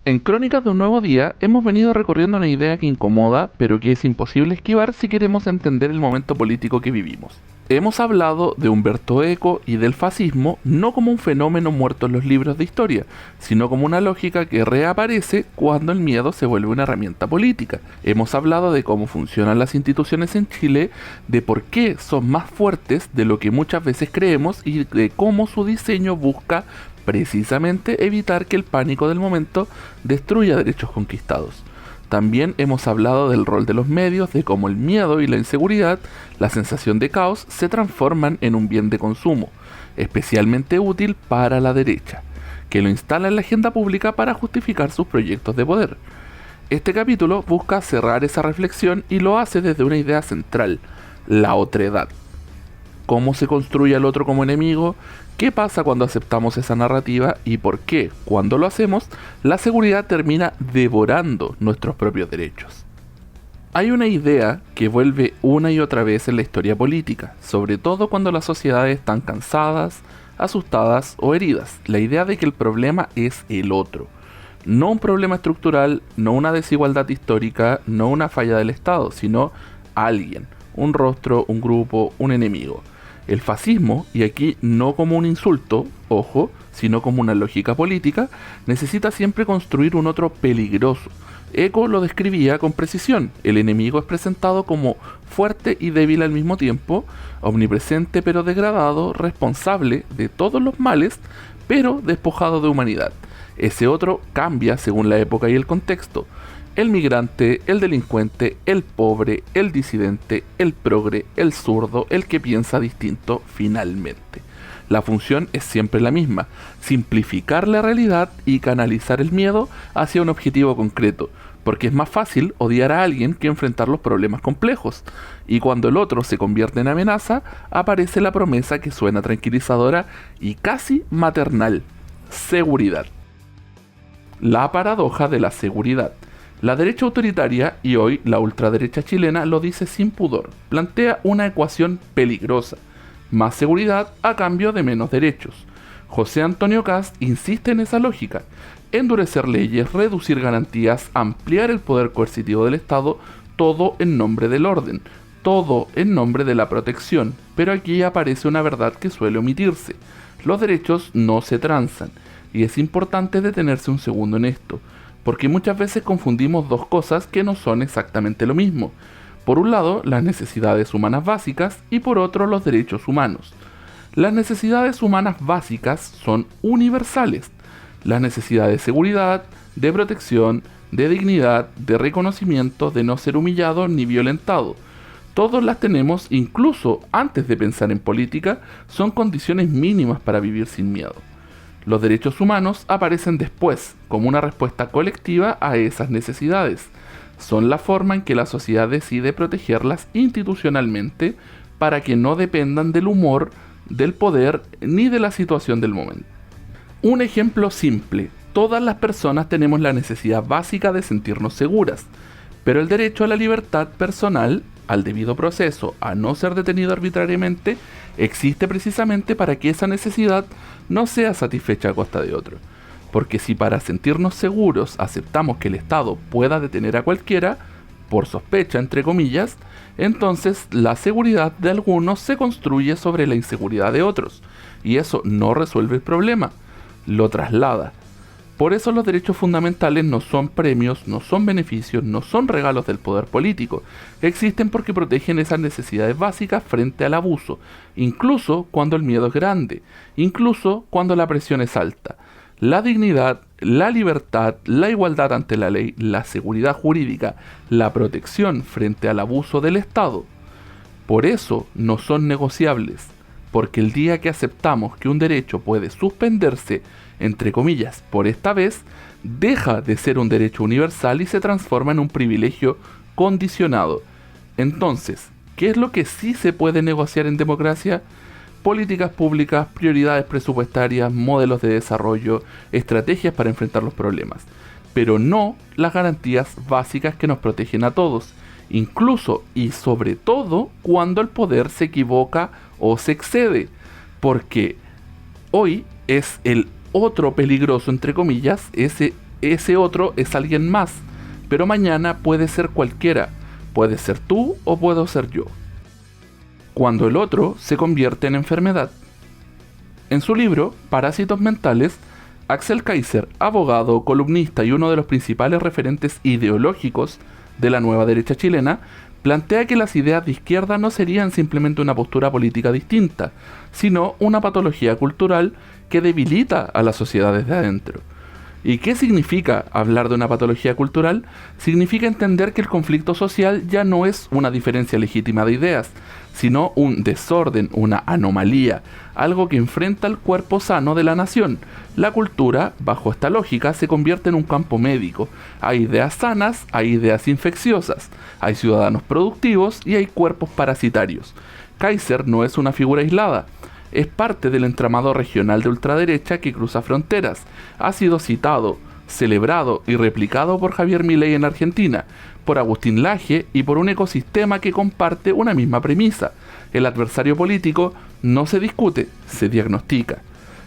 En Crónicas de un Nuevo Día hemos venido recorriendo una idea que incomoda, pero que es imposible esquivar si queremos entender el momento político que vivimos. Hemos hablado de Umberto Eco y del fascismo no como un fenómeno muerto en los libros de historia, sino como una lógica que reaparece cuando el miedo se vuelve una herramienta política. Hemos hablado de cómo funcionan las instituciones en Chile, de por qué son más fuertes de lo que muchas veces creemos y de cómo su diseño busca precisamente evitar que el pánico del momento destruya derechos conquistados. También hemos hablado del rol de los medios, de cómo el miedo y la inseguridad, la sensación de caos, se transforman en un bien de consumo, especialmente útil para la derecha, que lo instala en la agenda pública para justificar sus proyectos de poder. Este capítulo busca cerrar esa reflexión y lo hace desde una idea central, la otredad. ¿Cómo se construye al otro como enemigo? ¿Qué pasa cuando aceptamos esa narrativa? ¿Y por qué, cuando lo hacemos, la seguridad termina devorando nuestros propios derechos? Hay una idea que vuelve una y otra vez en la historia política, sobre todo cuando las sociedades están cansadas, asustadas o heridas. La idea de que el problema es el otro. No un problema estructural, no una desigualdad histórica, no una falla del Estado, sino alguien, un rostro, un grupo, un enemigo. El fascismo, y aquí no como un insulto, ojo, sino como una lógica política, necesita siempre construir un otro peligroso. Eco lo describía con precisión. El enemigo es presentado como fuerte y débil al mismo tiempo, omnipresente pero degradado, responsable de todos los males, pero despojado de humanidad. Ese otro cambia según la época y el contexto. El migrante, el delincuente, el pobre, el disidente, el progre, el zurdo, el que piensa distinto finalmente. La función es siempre la misma, simplificar la realidad y canalizar el miedo hacia un objetivo concreto, porque es más fácil odiar a alguien que enfrentar los problemas complejos, y cuando el otro se convierte en amenaza, aparece la promesa que suena tranquilizadora y casi maternal: seguridad. La paradoja de la seguridad. La derecha autoritaria, y hoy la ultraderecha chilena, lo dice sin pudor. Plantea una ecuación peligrosa: más seguridad a cambio de menos derechos. José Antonio Kast insiste en esa lógica: endurecer leyes, reducir garantías, ampliar el poder coercitivo del Estado, todo en nombre del orden, todo en nombre de la protección. Pero aquí aparece una verdad que suele omitirse: los derechos no se transan, y es importante detenerse un segundo en esto, porque muchas veces confundimos dos cosas que no son exactamente lo mismo. Por un lado, las necesidades humanas básicas y por otro, los derechos humanos. Las necesidades humanas básicas son universales. Las necesidades de seguridad, de protección, de dignidad, de reconocimiento, de no ser humillado ni violentado. Todos las tenemos, incluso antes de pensar en política, son condiciones mínimas para vivir sin miedo. Los derechos humanos aparecen después, como una respuesta colectiva a esas necesidades. Son la forma en que la sociedad decide protegerlas institucionalmente para que no dependan del humor, del poder ni de la situación del momento. Un ejemplo simple: todas las personas tenemos la necesidad básica de sentirnos seguras, pero el derecho a la libertad personal, al debido proceso, a no ser detenido arbitrariamente, existe precisamente para que esa necesidad no sea satisfecha a costa de otro. Porque si para sentirnos seguros aceptamos que el Estado pueda detener a cualquiera, por sospecha entre comillas, entonces la seguridad de algunos se construye sobre la inseguridad de otros, y eso no resuelve el problema, lo traslada. Por eso los derechos fundamentales no son premios, no son beneficios, no son regalos del poder político. Existen porque protegen esas necesidades básicas frente al abuso, incluso cuando el miedo es grande, incluso cuando la presión es alta. La dignidad, la libertad, la igualdad ante la ley, la seguridad jurídica, la protección frente al abuso del Estado. Por eso no son negociables, porque el día que aceptamos que un derecho puede suspenderse, entre comillas, por esta vez, deja de ser un derecho universal y se transforma en un privilegio condicionado. Entonces, ¿qué es lo que sí se puede negociar en democracia? Políticas públicas, prioridades presupuestarias, modelos de desarrollo, estrategias para enfrentar los problemas, pero no las garantías básicas que nos protegen a todos, incluso y sobre todo cuando el poder se equivoca o se excede, porque hoy es el otro peligroso, entre comillas, ese ese otro es alguien más, pero mañana puede ser cualquiera, puede ser tú o puedo ser yo. Cuando el otro se convierte en enfermedad. En su libro, Parásitos Mentales, Axel Kaiser, abogado, columnista y uno de los principales referentes ideológicos de la nueva derecha chilena, plantea que las ideas de izquierda no serían simplemente una postura política distinta, sino una patología cultural que debilita a la sociedad desde adentro. ¿Y qué significa hablar de una patología cultural? Significa entender que el conflicto social ya no es una diferencia legítima de ideas, sino un desorden, una anomalía, algo que enfrenta el cuerpo sano de la nación. La cultura, bajo esta lógica, se convierte en un campo médico. Hay ideas sanas, hay ideas infecciosas, hay ciudadanos productivos y hay cuerpos parasitarios. Kaiser no es una figura aislada. Es parte del entramado regional de ultraderecha que cruza fronteras. Ha sido citado, celebrado y replicado por Javier Milei en Argentina, por Agustín Laje y por un ecosistema que comparte una misma premisa. El adversario político no se discute, se diagnostica.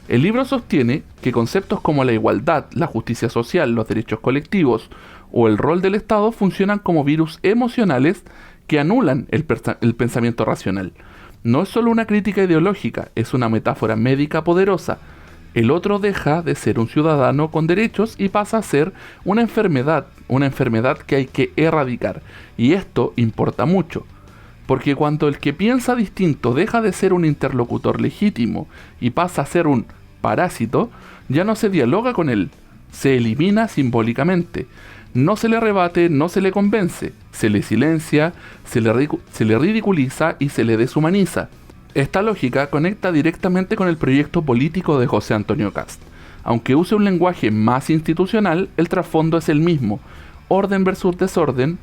El libro sostiene que conceptos como la igualdad, la justicia social, los derechos colectivos o el rol del Estado funcionan como virus emocionales que anulan el pensamiento racional. No es solo una crítica ideológica, es una metáfora médica poderosa. El otro deja de ser un ciudadano con derechos y pasa a ser una enfermedad que hay que erradicar. Y esto importa mucho, porque cuando el que piensa distinto deja de ser un interlocutor legítimo y pasa a ser un parásito, ya no se dialoga con él, se elimina simbólicamente. No se le rebate, no se le convence, se le silencia, se le ridiculiza y se le deshumaniza. Esta lógica conecta directamente con el proyecto político de José Antonio Kast. Aunque use un lenguaje más institucional, el trasfondo es el mismo. Orden versus desorden,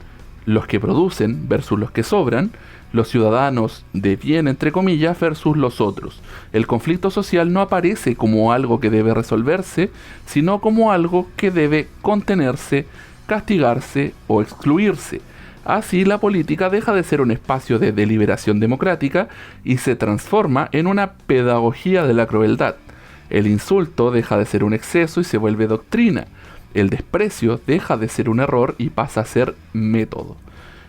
los que producen versus los que sobran, los ciudadanos de bien entre comillas versus los otros. El conflicto social no aparece como algo que debe resolverse, sino como algo que debe contenerse, castigarse o excluirse. Así, la política deja de ser un espacio de deliberación democrática y se transforma en una pedagogía de la crueldad. El insulto deja de ser un exceso y se vuelve doctrina. El desprecio deja de ser un error y pasa a ser método.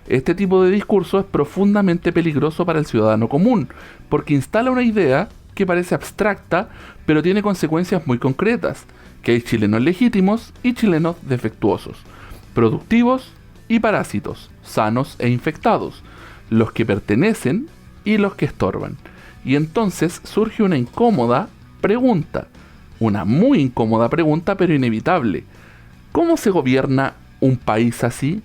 Este tipo de discurso es profundamente peligroso para el ciudadano común, porque instala una idea que parece abstracta, pero tiene consecuencias muy concretas, que hay chilenos legítimos y chilenos defectuosos, productivos y parásitos, sanos e infectados, los que pertenecen y los que estorban. Y entonces surge una incómoda pregunta, una muy incómoda pregunta pero inevitable. ¿Cómo se gobierna un país así?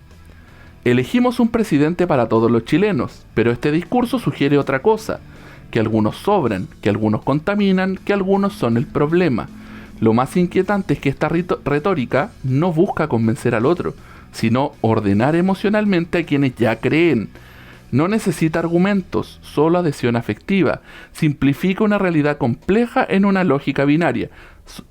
Elegimos un presidente para todos los chilenos, pero este discurso sugiere otra cosa, que algunos sobran, que algunos contaminan, que algunos son el problema. Lo más inquietante es que esta retórica no busca convencer al otro, sino ordenar emocionalmente a quienes ya creen. No necesita argumentos, solo adhesión afectiva. Simplifica una realidad compleja en una lógica binaria,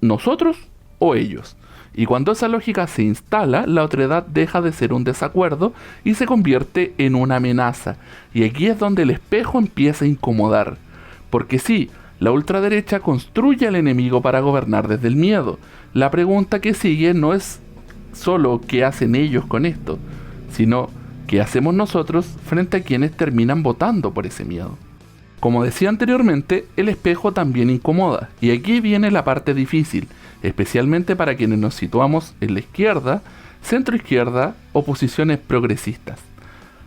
nosotros o ellos. Y cuando esa lógica se instala, la otredad deja de ser un desacuerdo y se convierte en una amenaza. Y aquí es donde el espejo empieza a incomodar. Porque sí, la ultraderecha construye al enemigo para gobernar desde el miedo. La pregunta que sigue no es solo qué hacen ellos con esto, sino qué hacemos nosotros frente a quienes terminan votando por ese miedo. Como decía anteriormente, el espejo también incomoda, y aquí viene la parte difícil, especialmente para quienes nos situamos en la izquierda, centroizquierda o posiciones progresistas.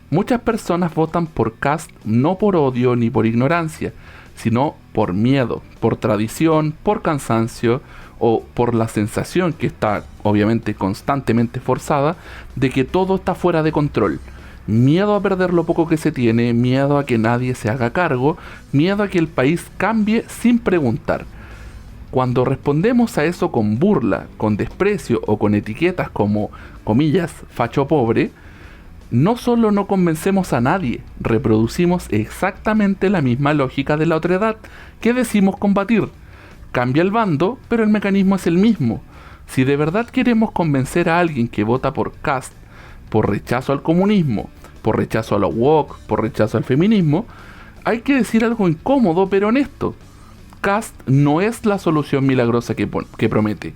Muchas personas votan por Kast no por odio ni por ignorancia, sino por miedo, por tradición, por cansancio o por la sensación que está obviamente constantemente forzada de que todo está fuera de control. Miedo a perder lo poco que se tiene, miedo a que nadie se haga cargo, miedo a que el país cambie sin preguntar. Cuando respondemos a eso con burla, con desprecio o con etiquetas como, comillas, facho pobre, no solo no convencemos a nadie, reproducimos exactamente la misma lógica de la otredad que decimos combatir. Cambia el bando, pero el mecanismo es el mismo. Si de verdad queremos convencer a alguien que vota por Kast, por rechazo al comunismo, por rechazo a lo woke, por rechazo al feminismo, hay que decir algo incómodo pero honesto. Kast no es la solución milagrosa que promete.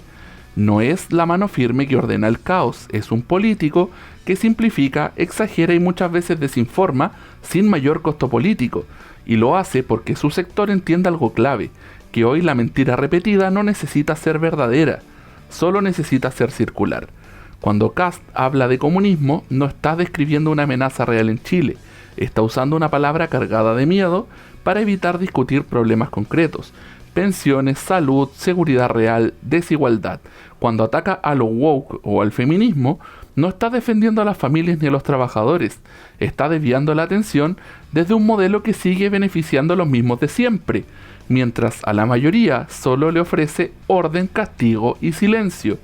No es la mano firme que ordena el caos, es un político que simplifica, exagera y muchas veces desinforma sin mayor costo político, y lo hace porque su sector entiende algo clave, que hoy la mentira repetida no necesita ser verdadera, solo necesita ser circular. Cuando Kast habla de comunismo, no está describiendo una amenaza real en Chile, está usando una palabra cargada de miedo para evitar discutir problemas concretos: pensiones, salud, seguridad real, desigualdad. Cuando ataca a lo woke o al feminismo, no está defendiendo a las familias ni a los trabajadores, está desviando la atención desde un modelo que sigue beneficiando a los mismos de siempre, mientras a la mayoría solo le ofrece orden, castigo y silencio.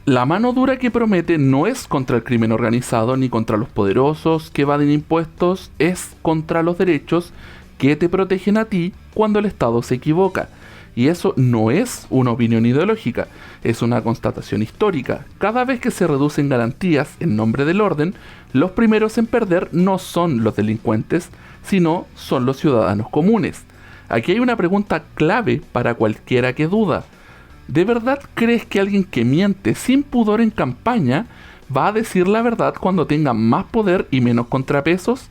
La mano dura que promete no es contra el crimen organizado ni contra los poderosos que evaden impuestos, es contra los derechos que te protegen a ti cuando el Estado se equivoca. Y eso no es una opinión ideológica, es una constatación histórica. Cada vez que se reducen garantías en nombre del orden, los primeros en perder no son los delincuentes, sino son los ciudadanos comunes. Aquí hay una pregunta clave para cualquiera que duda. ¿De verdad crees que alguien que miente sin pudor en campaña va a decir la verdad cuando tenga más poder y menos contrapesos?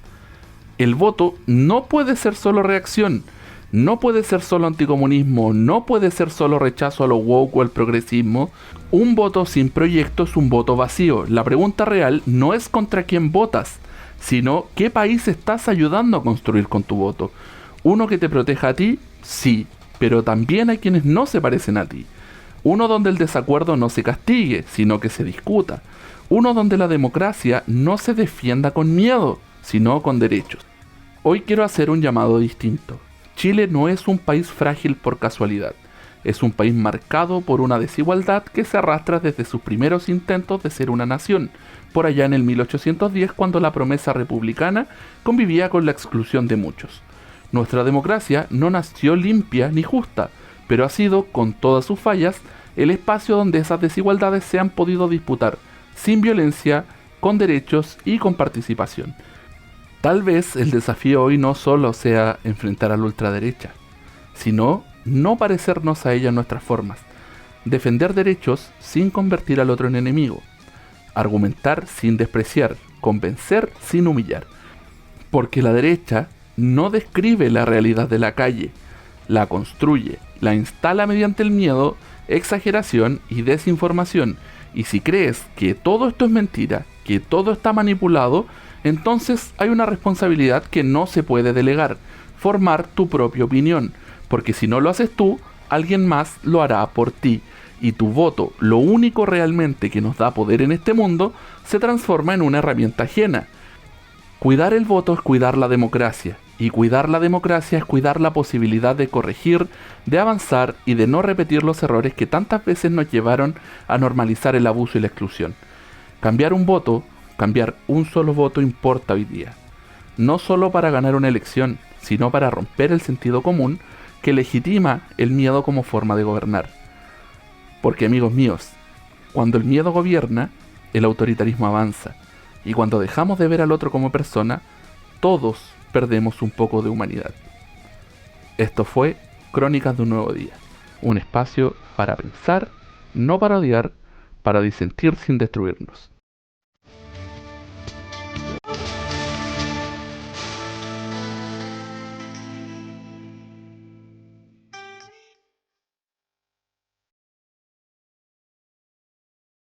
El voto no puede ser solo reacción, no puede ser solo anticomunismo, no puede ser solo rechazo a lo woke o al progresismo. Un voto sin proyecto es un voto vacío. La pregunta real no es contra quién votas, sino qué país estás ayudando a construir con tu voto. Uno que te proteja a ti, sí, pero también hay quienes no se parecen a ti. Uno donde el desacuerdo no se castigue, sino que se discuta. Uno donde la democracia no se defienda con miedo, sino con derechos. Hoy quiero hacer un llamado distinto. Chile no es un país frágil por casualidad. Es un país marcado por una desigualdad que se arrastra desde sus primeros intentos de ser una nación, por allá en el 1810, cuando la promesa republicana convivía con la exclusión de muchos. Nuestra democracia no nació limpia ni justa, pero ha sido, con todas sus fallas, el espacio donde esas desigualdades se han podido disputar, sin violencia, con derechos y con participación. Tal vez el desafío hoy no solo sea enfrentar a la ultraderecha, sino no parecernos a ella en nuestras formas, defender derechos sin convertir al otro en enemigo, argumentar sin despreciar, convencer sin humillar, porque la derecha no describe la realidad de la calle, la construye, la instala mediante el miedo, exageración y desinformación. Y si crees que todo esto es mentira, que todo está manipulado, entonces hay una responsabilidad que no se puede delegar: formar tu propia opinión, porque si no lo haces tú, alguien más lo hará por ti, y tu voto, lo único realmente que nos da poder en este mundo, se transforma en una herramienta ajena. Cuidar el voto es cuidar la democracia, y cuidar la democracia es cuidar la posibilidad de corregir, de avanzar y de no repetir los errores que tantas veces nos llevaron a normalizar el abuso y la exclusión. Cambiar un voto, cambiar un solo voto importa hoy día, no solo para ganar una elección, sino para romper el sentido común que legitima el miedo como forma de gobernar. Porque, amigos míos, cuando el miedo gobierna, el autoritarismo avanza, y cuando dejamos de ver al otro como persona, todos perdemos un poco de humanidad. Esto fue Crónicas de un Nuevo Día, un espacio para pensar, no para odiar, para disentir sin destruirnos.